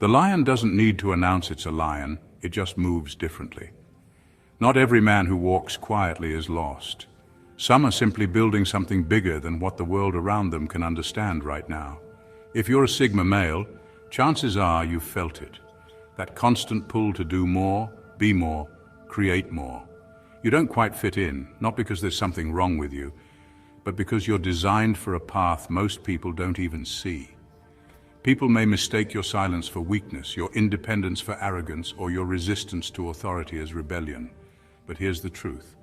The lion doesn't need to announce it's a lion, it just moves differently. Not every man who walks quietly is lost. Some are simply building something bigger than what the world around them can understand right now. If you're a Sigma male, chances are you've felt it. That constant pull to do more, be more, create more. You don't quite fit in, not because there's something wrong with you, but because you're designed for a path most people don't even see. People may mistake your silence for weakness, your independence for arrogance, or your resistance to authority as rebellion. But here's the truth.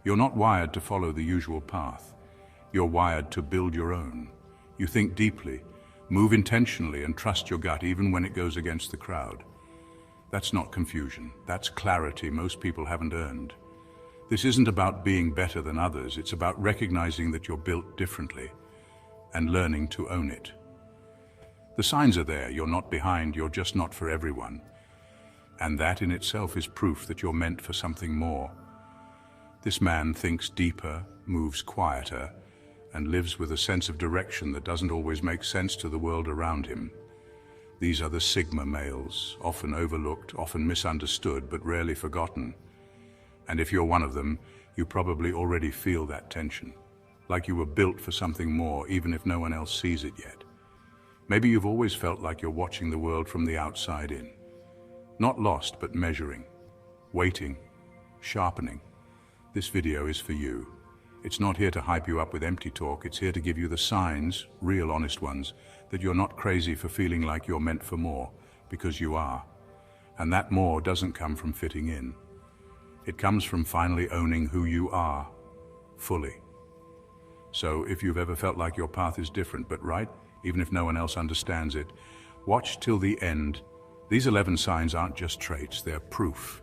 You're not wired to follow the usual path. You're wired to build your own. You think deeply, move intentionally, and trust your gut even when it goes against the crowd. That's not confusion. That's clarity most people haven't earned. This isn't about being better than others. It's about recognizing that you're built differently and learning to own it. The signs are there. You're not behind. You're just not for everyone. And that in itself is proof that you're meant for something more. This man thinks deeper, moves quieter, and lives with a sense of direction that doesn't always make sense to the world around him. These are the Sigma males, often overlooked, often misunderstood, but rarely forgotten. And if you're one of them, you probably already feel that tension, like you were built for something more, even if no one else sees it yet. Maybe you've always felt like you're watching the world from the outside in. Not lost, but measuring, waiting, sharpening. This video is for you. It's not here to hype you up with empty talk. It's here to give you the signs, real honest ones, that you're not crazy for feeling like you're meant for more, because you are. And that more doesn't come from fitting in. It comes from finally owning who you are, fully. So if you've ever felt like your path is different but right, even if no one else understands it, watch till the end. These 11 signs aren't just traits, they're proof.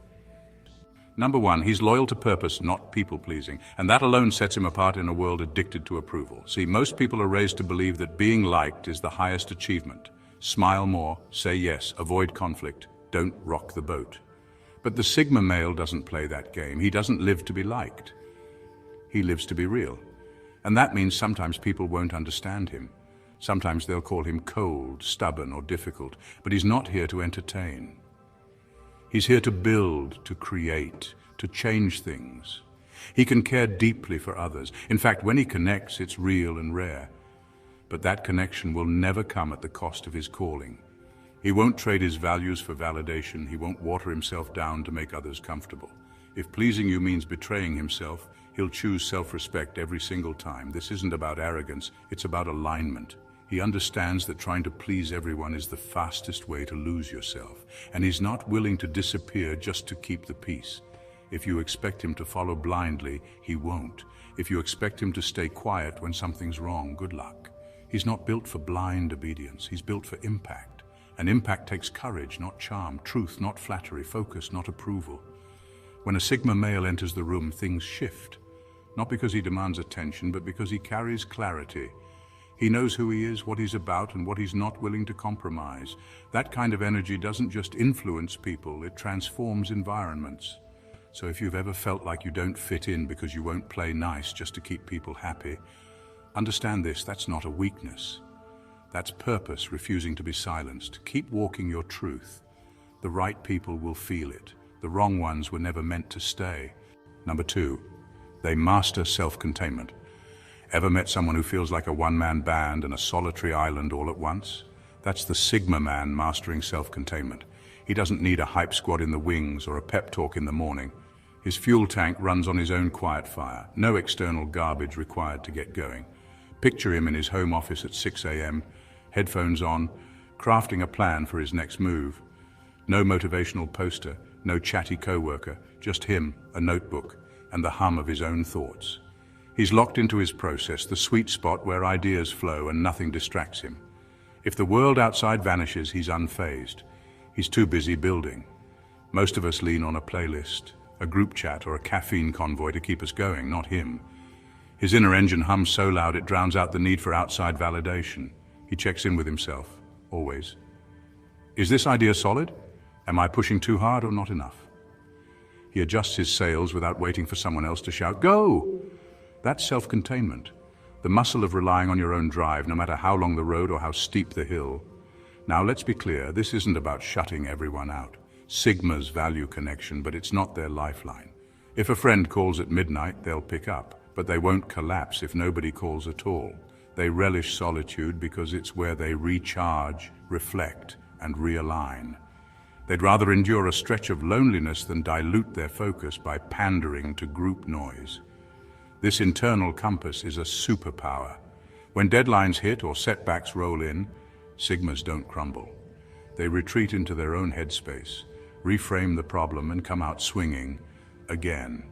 Number 1, he's loyal to purpose, not people-pleasing, and that alone sets him apart in a world addicted to approval. See, most people are raised to believe that being liked is the highest achievement. Smile more, say yes, avoid conflict, don't rock the boat. But the Sigma male doesn't play that game. He doesn't live to be liked. He lives to be real. And that means sometimes people won't understand him. Sometimes they'll call him cold, stubborn, or difficult, but he's not here to entertain. He's here to build, to create, to change things. He can care deeply for others. In fact, when he connects, it's real and rare. But that connection will never come at the cost of his calling. He won't trade his values for validation. He won't water himself down to make others comfortable. If pleasing you means betraying himself, he'll choose self-respect every single time. This isn't about arrogance, it's about alignment. He understands that trying to please everyone is the fastest way to lose yourself, and he's not willing to disappear just to keep the peace. If you expect him to follow blindly, he won't. If you expect him to stay quiet when something's wrong, good luck. He's not built for blind obedience, he's built for impact. And impact takes courage, not charm, truth, not flattery, focus, not approval. When a Sigma male enters the room, things shift. Not because he demands attention, but because he carries clarity. He knows who he is, what he's about, and what he's not willing to compromise. That kind of energy doesn't just influence people, it transforms environments. So if you've ever felt like you don't fit in because you won't play nice just to keep people happy, understand this, that's not a weakness. That's purpose refusing to be silenced. Keep walking your truth. The right people will feel it. The wrong ones were never meant to stay. Number 2, they master self-containment. Ever met someone who feels like a one-man band and a solitary island all at once? That's the Sigma man mastering self-containment. He doesn't need a hype squad in the wings or a pep talk in the morning. His fuel tank runs on his own quiet fire. No external garbage required to get going. Picture him in his home office at 6 a.m., headphones on, crafting a plan for his next move. No motivational poster, no chatty coworker, just him, a notebook, and the hum of his own thoughts. He's locked into his process, the sweet spot where ideas flow and nothing distracts him. If the world outside vanishes, he's unfazed. He's too busy building. Most of us lean on a playlist, a group chat, or a caffeine convoy to keep us going, not him. His inner engine hums so loud it drowns out the need for outside validation. He checks in with himself, always. Is this idea solid? Am I pushing too hard or not enough? He adjusts his sails without waiting for someone else to shout, "Go!" That's self-containment, the muscle of relying on your own drive, no matter how long the road or how steep the hill. Now let's be clear, this isn't about shutting everyone out. Sigmas value connection, but it's not their lifeline. If a friend calls at midnight, they'll pick up, but they won't collapse if nobody calls at all. They relish solitude because it's where they recharge, reflect, and realign. They'd rather endure a stretch of loneliness than dilute their focus by pandering to group noise. This internal compass is a superpower. When deadlines hit or setbacks roll in, Sigmas don't crumble. They retreat into their own headspace, reframe the problem, and come out swinging again.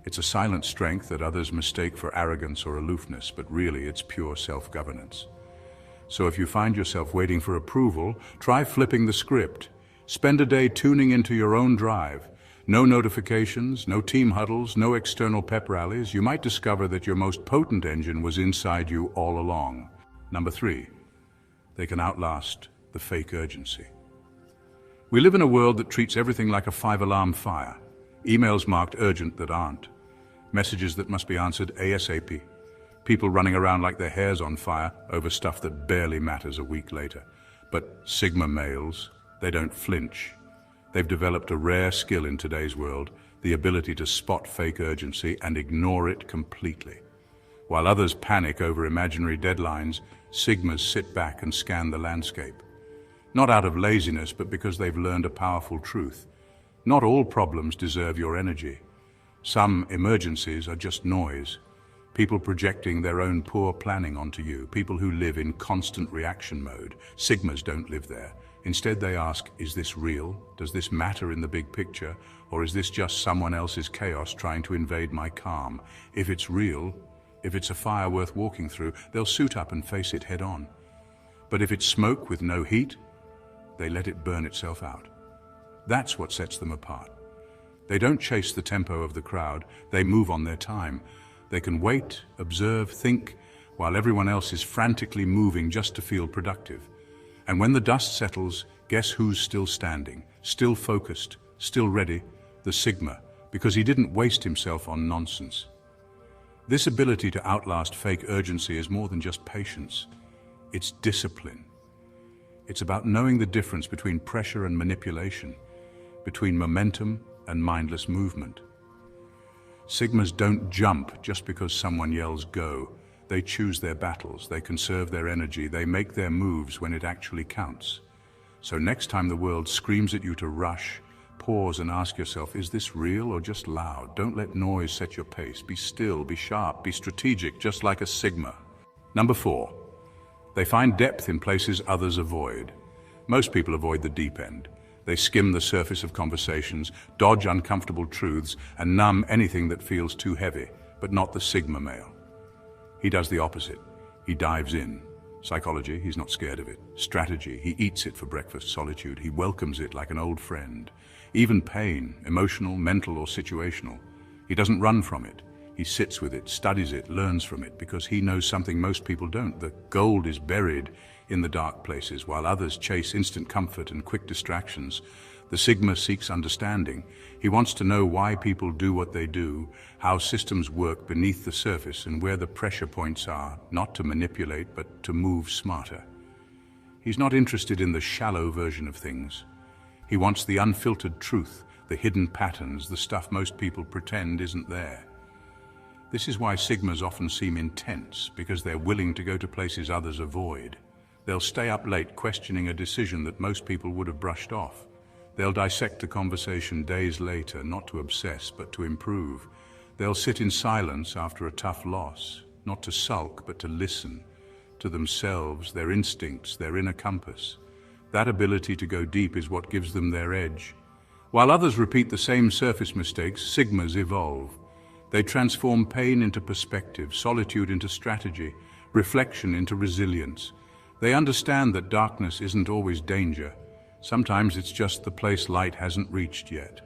It's a silent strength that others mistake for arrogance or aloofness, but really it's pure self-governance. So if you find yourself waiting for approval, try flipping the script. Spend a day tuning into your own drive. No notifications, no team huddles, no external pep rallies. You might discover that your most potent engine was inside you all along. Number 3, they can outlast the fake urgency. We live in a world that treats everything like a 5-alarm fire. Emails marked urgent that aren't. Messages that must be answered ASAP. People running around like their hair's on fire over stuff that barely matters a week later. But Sigma males, they don't flinch. They've developed a rare skill in today's world, the ability to spot fake urgency and ignore it completely. While others panic over imaginary deadlines, Sigmas sit back and scan the landscape. Not out of laziness, but because they've learned a powerful truth. Not all problems deserve your energy. Some emergencies are just noise. People projecting their own poor planning onto you, people who live in constant reaction mode. Sigmas don't live there. Instead, they ask, is this real? Does this matter in the big picture? Or is this just someone else's chaos trying to invade my calm? If it's real, if it's a fire worth walking through, they'll suit up and face it head on. But if it's smoke with no heat, they let it burn itself out. That's what sets them apart. They don't chase the tempo of the crowd, they move on their time. They can wait, observe, think, while everyone else is frantically moving just to feel productive. And when the dust settles, guess who's still standing, still focused, still ready? The Sigma, because he didn't waste himself on nonsense. This ability to outlast fake urgency is more than just patience. It's discipline. It's about knowing the difference between pressure and manipulation, between momentum and mindless movement. Sigmas don't jump just because someone yells go. They choose their battles, they conserve their energy, they make their moves when it actually counts. So next time the world screams at you to rush, pause and ask yourself, is this real or just loud? Don't let noise set your pace. Be still, be sharp, be strategic, just like a Sigma. Number 4, they find depth in places others avoid. Most people avoid the deep end. They skim the surface of conversations, dodge uncomfortable truths, and numb anything that feels too heavy, but not the Sigma male. He does the opposite. He dives in. Psychology, he's not scared of it. Strategy, he eats it for breakfast. Solitude, he welcomes it like an old friend. Even pain, emotional, mental, or situational, he doesn't run from it. He sits with it, studies it, learns from it, because he knows something most people don't. The gold is buried in the dark places, while others chase instant comfort and quick distractions. The Sigma seeks understanding. He wants to know why people do what they do, how systems work beneath the surface, and where the pressure points are, not to manipulate, but to move smarter. He's not interested in the shallow version of things. He wants the unfiltered truth, the hidden patterns, the stuff most people pretend isn't there. This is why Sigmas often seem intense, because they're willing to go to places others avoid. They'll stay up late questioning a decision that most people would have brushed off. They'll dissect a conversation days later, not to obsess, but to improve. They'll sit in silence after a tough loss, not to sulk, but to listen to themselves, their instincts, their inner compass. That ability to go deep is what gives them their edge. While others repeat the same surface mistakes, Sigmas evolve. They transform pain into perspective, solitude into strategy, reflection into resilience. They understand that darkness isn't always danger. Sometimes it's just the place light hasn't reached yet.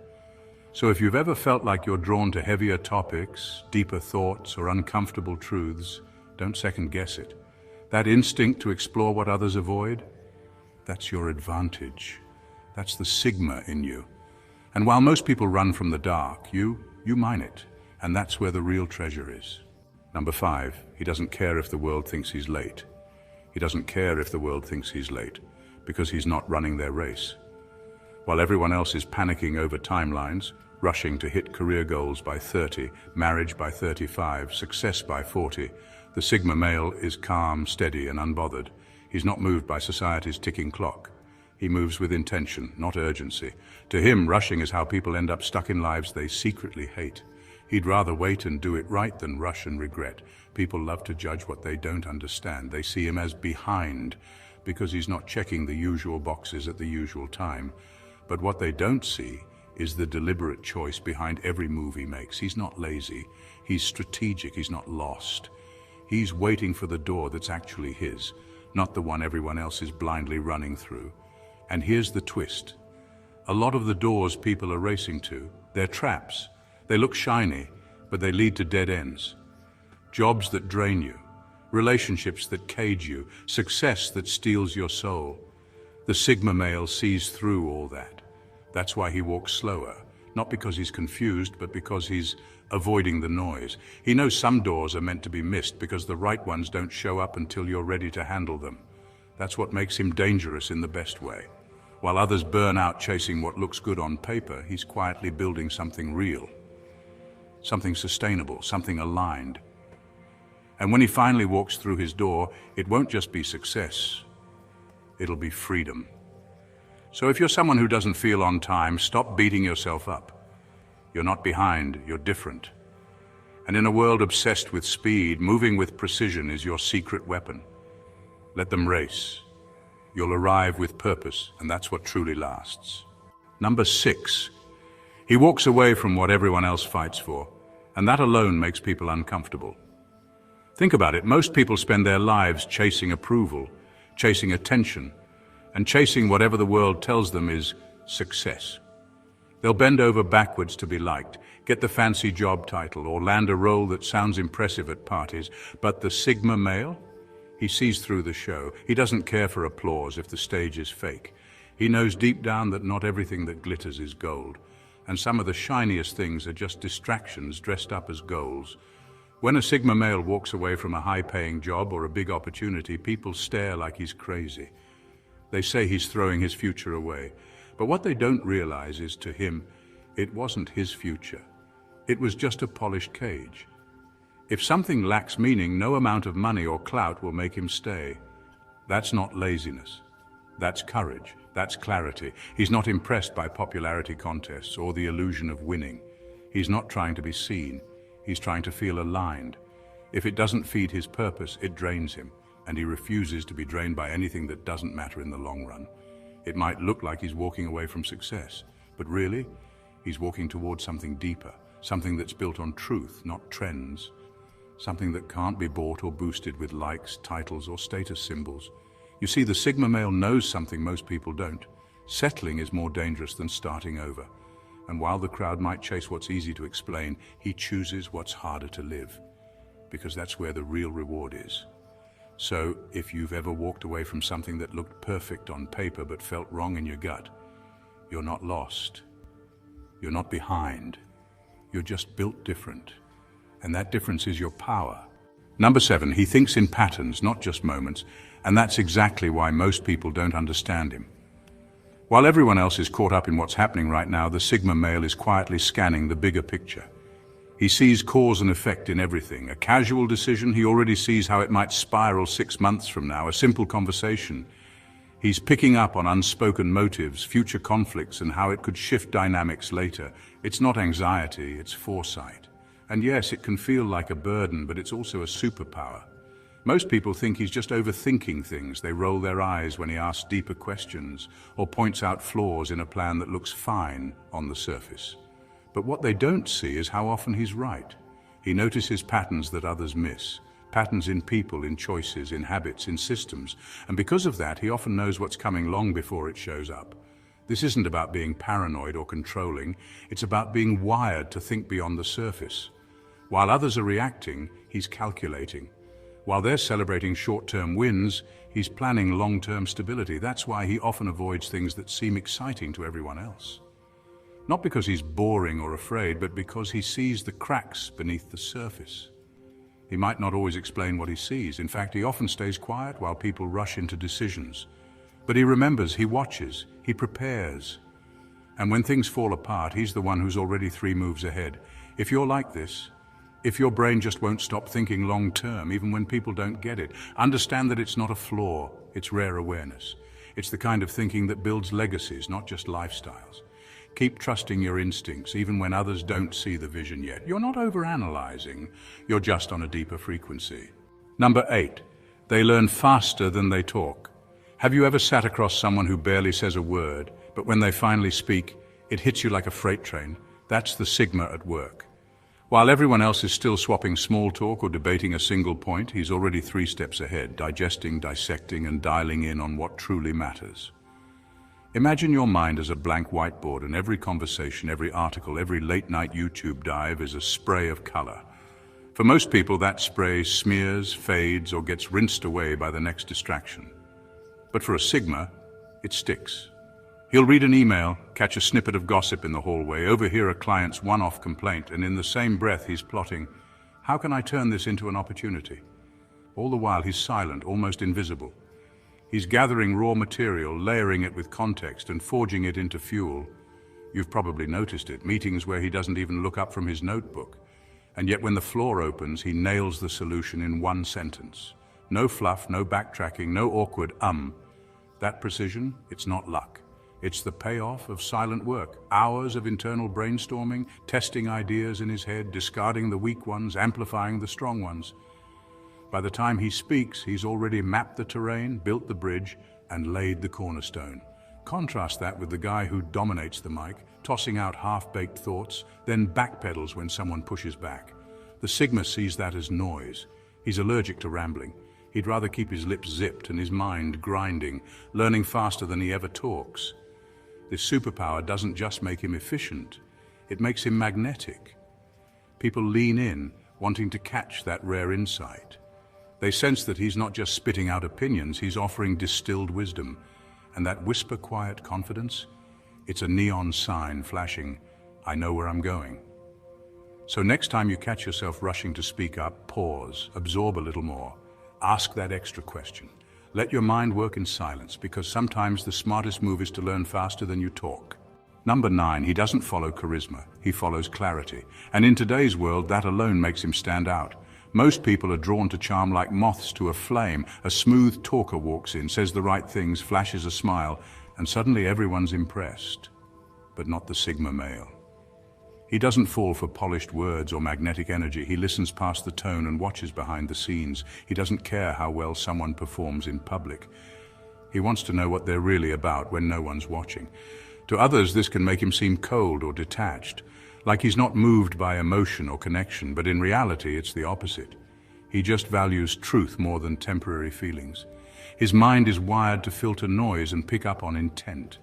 So if you've ever felt like you're drawn to heavier topics, deeper thoughts, or uncomfortable truths, don't second guess it. That instinct to explore what others avoid, that's your advantage. That's the Sigma in you. And while most people run from the dark, you mine it. And that's where the real treasure is. Number 5, he doesn't care if the world thinks he's late. He doesn't care if the world thinks he's late. because he's not running their race. While everyone else is panicking over timelines, rushing to hit career goals by 30, marriage by 35, success by 40, the Sigma male is calm, steady, and unbothered. He's not moved by society's ticking clock. He moves with intention, not urgency. To him, rushing is how people end up stuck in lives they secretly hate. He'd rather wait and do it right than rush and regret. People love to judge what they don't understand. They see him as behind because he's not checking the usual boxes at the usual time. But what they don't see is the deliberate choice behind every move he makes. He's not lazy. He's strategic. He's not lost. He's waiting for the door that's actually his, not the one everyone else is blindly running through. And here's the twist. A lot of the doors people are racing to, they're traps. They look shiny, but they lead to dead ends. Jobs that drain you, relationships that cage you, success that steals your soul. The Sigma male sees through all that. That's why he walks slower, not because he's confused, but because he's avoiding the noise. He knows some doors are meant to be missed because the right ones don't show up until you're ready to handle them. That's what makes him dangerous in the best way. While others burn out chasing what looks good on paper, he's quietly building something real, something sustainable, something aligned. And when he finally walks through his door, it won't just be success, it'll be freedom. So if you're someone who doesn't feel on time, stop beating yourself up. You're not behind, you're different. And in a world obsessed with speed, moving with precision is your secret weapon. Let them race. You'll arrive with purpose, and that's what truly lasts. Number 6. He walks away from what everyone else fights for, and that alone makes people uncomfortable. Think about it. Most people spend their lives chasing approval, chasing attention, and chasing whatever the world tells them is success. They'll bend over backwards to be liked, get the fancy job title, or land a role that sounds impressive at parties. But the Sigma male? He sees through the show. He doesn't care for applause if the stage is fake. He knows deep down that not everything that glitters is gold, and some of the shiniest things are just distractions dressed up as goals. When a Sigma male walks away from a high-paying job or a big opportunity, people stare like he's crazy. They say he's throwing his future away. But what they don't realize is, to him, it wasn't his future. It was just a polished cage. If something lacks meaning, no amount of money or clout will make him stay. That's not laziness. That's courage. That's clarity. He's not impressed by popularity contests or the illusion of winning. He's not trying to be seen. He's trying to feel aligned. If it doesn't feed his purpose, it drains him, and he refuses to be drained by anything that doesn't matter in the long run. It might look like he's walking away from success, but really, he's walking towards something deeper, something that's built on truth, not trends, something that can't be bought or boosted with likes, titles, or status symbols. You see, the Sigma male knows something most people don't. Settling is more dangerous than starting over. And while the crowd might chase what's easy to explain, he chooses what's harder to live, because that's where the real reward is. So, if you've ever walked away from something that looked perfect on paper but felt wrong in your gut, you're not lost. You're not behind. You're just built different. And that difference is your power. Number 7, he thinks in patterns, not just moments, and that's exactly why most people don't understand him. While everyone else is caught up in what's happening right now, the Sigma male is quietly scanning the bigger picture. He sees cause and effect in everything. A casual decision, he already sees how it might spiral 6 months from now. A simple conversation, he's picking up on unspoken motives, future conflicts, and how it could shift dynamics later. It's not anxiety, it's foresight. And yes, it can feel like a burden, but it's also a superpower. Most people think he's just overthinking things. They roll their eyes when he asks deeper questions or points out flaws in a plan that looks fine on the surface. But what they don't see is how often he's right. He notices patterns that others miss, patterns in people, in choices, in habits, in systems. And because of that, he often knows what's coming long before it shows up. This isn't about being paranoid or controlling. It's about being wired to think beyond the surface. While others are reacting, he's calculating. While they're celebrating short-term wins, he's planning long-term stability. That's why he often avoids things that seem exciting to everyone else. Not because he's boring or afraid, but because he sees the cracks beneath the surface. He might not always explain what he sees. In fact, he often stays quiet while people rush into decisions. But he remembers, he watches, he prepares. And when things fall apart, he's the one who's already 3 moves ahead. If you're like this, if your brain just won't stop thinking long term, even when people don't get it, understand that it's not a flaw, it's rare awareness. It's the kind of thinking that builds legacies, not just lifestyles. Keep trusting your instincts, even when others don't see the vision yet. You're not overanalyzing, you're just on a deeper frequency. Number 8, they learn faster than they talk. Have you ever sat across someone who barely says a word, but when they finally speak, it hits you like a freight train? That's the Sigma at work. While everyone else is still swapping small talk or debating a single point, he's already 3 steps ahead, digesting, dissecting, and dialing in on what truly matters. Imagine your mind as a blank whiteboard, and every conversation, every article, every late-night YouTube dive is a spray of color. For most people, that spray smears, fades, or gets rinsed away by the next distraction. But for a Sigma, it sticks. He'll read an email, catch a snippet of gossip in the hallway, overhear a client's one-off complaint, and in the same breath he's plotting, how can I turn this into an opportunity? All the while he's silent, almost invisible. He's gathering raw material, layering it with context, and forging it into fuel. You've probably noticed it, meetings where he doesn't even look up from his notebook. And yet when the floor opens, he nails the solution in 1 sentence. No fluff, no backtracking, no awkward That precision, it's not luck. It's the payoff of silent work, hours of internal brainstorming, testing ideas in his head, discarding the weak ones, amplifying the strong ones. By the time he speaks, he's already mapped the terrain, built the bridge, and laid the cornerstone. Contrast that with the guy who dominates the mic, tossing out half-baked thoughts, then backpedals when someone pushes back. The Sigma sees that as noise. He's allergic to rambling. He'd rather keep his lips zipped and his mind grinding, learning faster than he ever talks. This superpower doesn't just make him efficient, it makes him magnetic. People lean in, wanting to catch that rare insight. They sense that he's not just spitting out opinions, he's offering distilled wisdom. And that whisper-quiet confidence, it's a neon sign flashing, I know where I'm going. So next time you catch yourself rushing to speak up, pause, absorb a little more. Ask that extra question. Let your mind work in silence, because sometimes the smartest move is to learn faster than you talk. Number 9, he doesn't follow charisma, he follows clarity. And in today's world, that alone makes him stand out. Most people are drawn to charm like moths to a flame. A smooth talker walks in, says the right things, flashes a smile, and suddenly everyone's impressed. But not the Sigma male. He doesn't fall for polished words or magnetic energy. He listens past the tone and watches behind the scenes. He doesn't care how well someone performs in public. He wants to know what they're really about when no one's watching. To others, this can make him seem cold or detached, like he's not moved by emotion or connection, but in reality, it's the opposite. He just values truth more than temporary feelings. His mind is wired to filter noise and pick up on intent.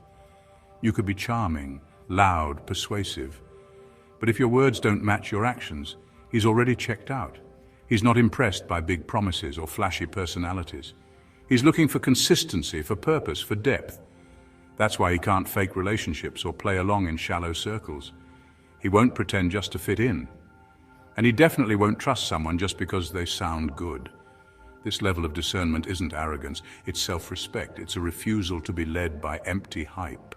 You could be charming, loud, persuasive, but if your words don't match your actions, he's already checked out. He's not impressed by big promises or flashy personalities. He's looking for consistency, for purpose, for depth. That's why he can't fake relationships or play along in shallow circles. He won't pretend just to fit in. And he definitely won't trust someone just because they sound good. This level of discernment isn't arrogance, it's self-respect. It's a refusal to be led by empty hype.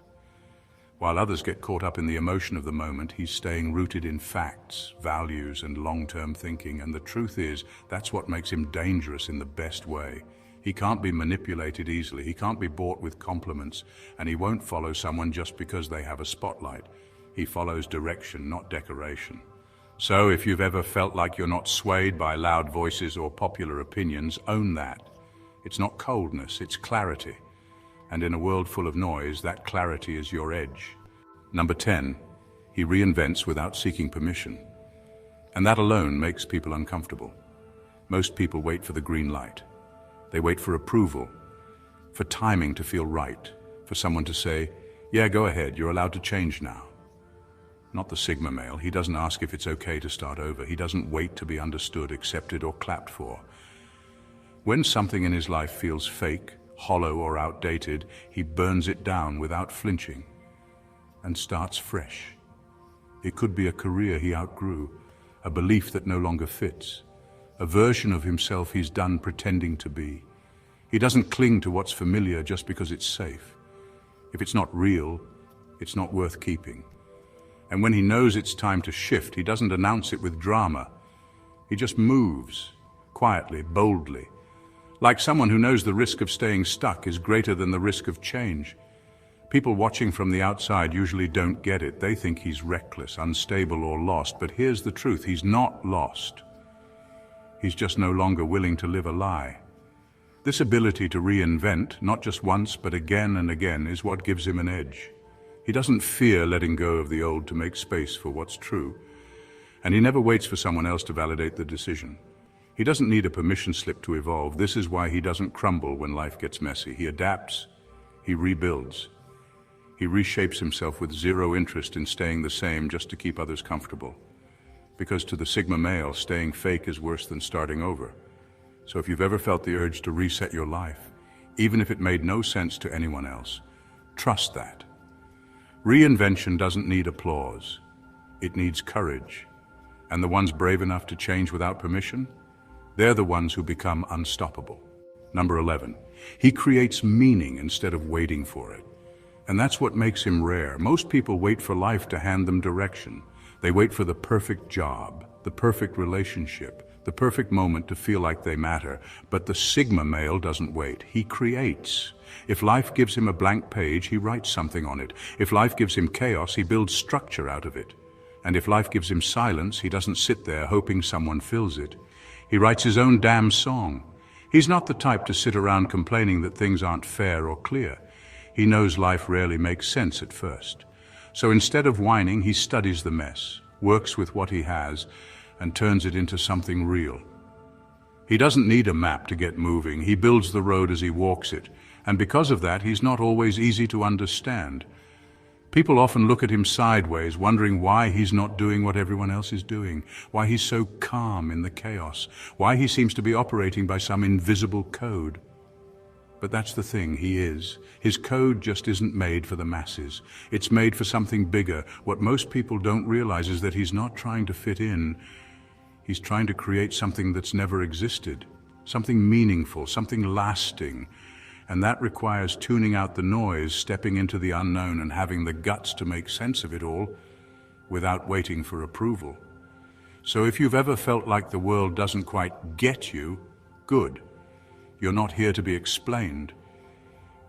While others get caught up in the emotion of the moment, he's staying rooted in facts, values, and long-term thinking. And the truth is, that's what makes him dangerous in the best way. He can't be manipulated easily, he can't be bought with compliments, and he won't follow someone just because they have a spotlight. He follows direction, not decoration. So if you've ever felt like you're not swayed by loud voices or popular opinions, own that. It's not coldness, it's clarity. And in a world full of noise, that clarity is your edge. Number 10, he reinvents without seeking permission. And that alone makes people uncomfortable. Most people wait for the green light. They wait for approval, for timing to feel right, for someone to say, yeah, go ahead, you're allowed to change now. Not the Sigma male. He doesn't ask if it's okay to start over. He doesn't wait to be understood, accepted, or clapped for. When something in his life feels fake, hollow, or outdated, he burns it down without flinching and starts fresh. It could be a career he outgrew, a belief that no longer fits, a version of himself he's done pretending to be. He doesn't cling to what's familiar just because it's safe. If it's not real, it's not worth keeping. And when he knows it's time to shift, he doesn't announce it with drama. He just moves, quietly, boldly, like someone who knows the risk of staying stuck is greater than the risk of change. People watching from the outside usually don't get it. They think he's reckless, unstable, or lost. But here's the truth: he's not lost. He's just no longer willing to live a lie. This ability to reinvent, not just once, but again and again, is what gives him an edge. He doesn't fear letting go of the old to make space for what's true. And he never waits for someone else to validate the decision. He doesn't need a permission slip to evolve. This is why he doesn't crumble when life gets messy. He adapts, he rebuilds. He reshapes himself with zero interest in staying the same just to keep others comfortable. Because to the Sigma male, staying fake is worse than starting over. So if you've ever felt the urge to reset your life, even if it made no sense to anyone else, trust that. Reinvention doesn't need applause. It needs courage. And the ones brave enough to change without permission, they're the ones who become unstoppable. Number 11, he creates meaning instead of waiting for it. And that's what makes him rare. Most people wait for life to hand them direction. They wait for the perfect job, the perfect relationship, the perfect moment to feel like they matter. But the Sigma male doesn't wait. He creates. If life gives him a blank page, he writes something on it. If life gives him chaos, he builds structure out of it. And if life gives him silence, he doesn't sit there hoping someone fills it. He writes his own damn song. He's not the type to sit around complaining that things aren't fair or clear. He knows life rarely makes sense at first. So instead of whining, he studies the mess, works with what he has, and turns it into something real. He doesn't need a map to get moving. He builds the road as he walks it. And because of that, he's not always easy to understand. People often look at him sideways, wondering why he's not doing what everyone else is doing, why he's so calm in the chaos, why he seems to be operating by some invisible code. But that's the thing, he is. His code just isn't made for the masses. It's made for something bigger. What most people don't realize is that he's not trying to fit in. He's trying to create something that's never existed, something meaningful, something lasting. And that requires tuning out the noise, stepping into the unknown, and having the guts to make sense of it all without waiting for approval. So if you've ever felt like the world doesn't quite get you, good. You're not here to be explained.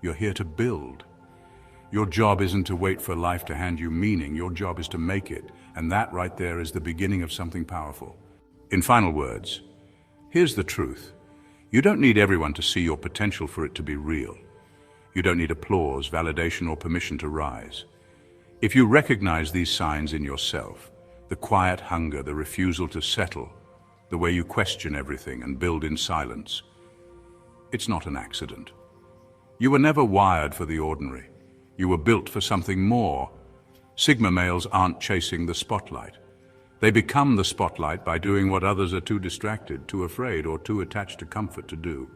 You're here to build. Your job isn't to wait for life to hand you meaning. Your job is to make it. And that right there is the beginning of something powerful. In final words, here's the truth. You don't need everyone to see your potential for it to be real. You don't need applause, validation, or permission to rise. If you recognize these signs in yourself, the quiet hunger, the refusal to settle, the way you question everything and build in silence, it's not an accident. You were never wired for the ordinary. You were built for something more. Sigma males aren't chasing the spotlight. They become the spotlight by doing what others are too distracted, too afraid, or too attached to comfort to do.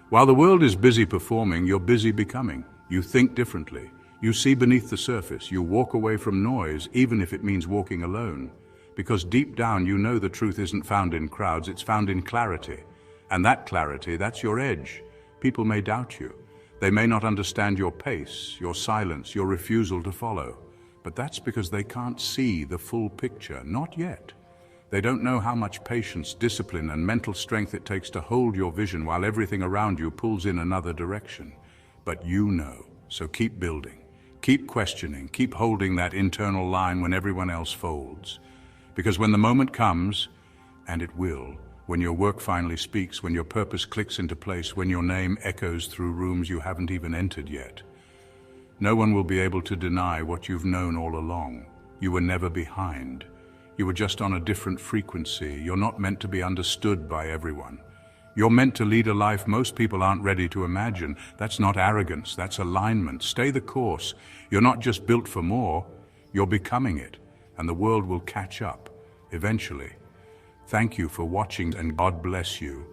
While the world is busy performing, you're busy becoming. You think differently. You see beneath the surface. You walk away from noise, even if it means walking alone. Because deep down you know the truth isn't found in crowds, it's found in clarity. And that clarity, that's your edge. People may doubt you. They may not understand your pace, your silence, your refusal to follow. But that's because they can't see the full picture, not yet. They don't know how much patience, discipline, and mental strength it takes to hold your vision while everything around you pulls in another direction. But you know, so keep building, keep questioning, keep holding that internal line when everyone else folds. Because when the moment comes, and it will, when your work finally speaks, when your purpose clicks into place, when your name echoes through rooms you haven't even entered yet, no one will be able to deny what you've known all along. You were never behind. You were just on a different frequency. You're not meant to be understood by everyone. You're meant to lead a life most people aren't ready to imagine. That's not arrogance, that's alignment. Stay the course. You're not just built for more, you're becoming it. And the world will catch up, eventually. Thank you for watching, and God bless you.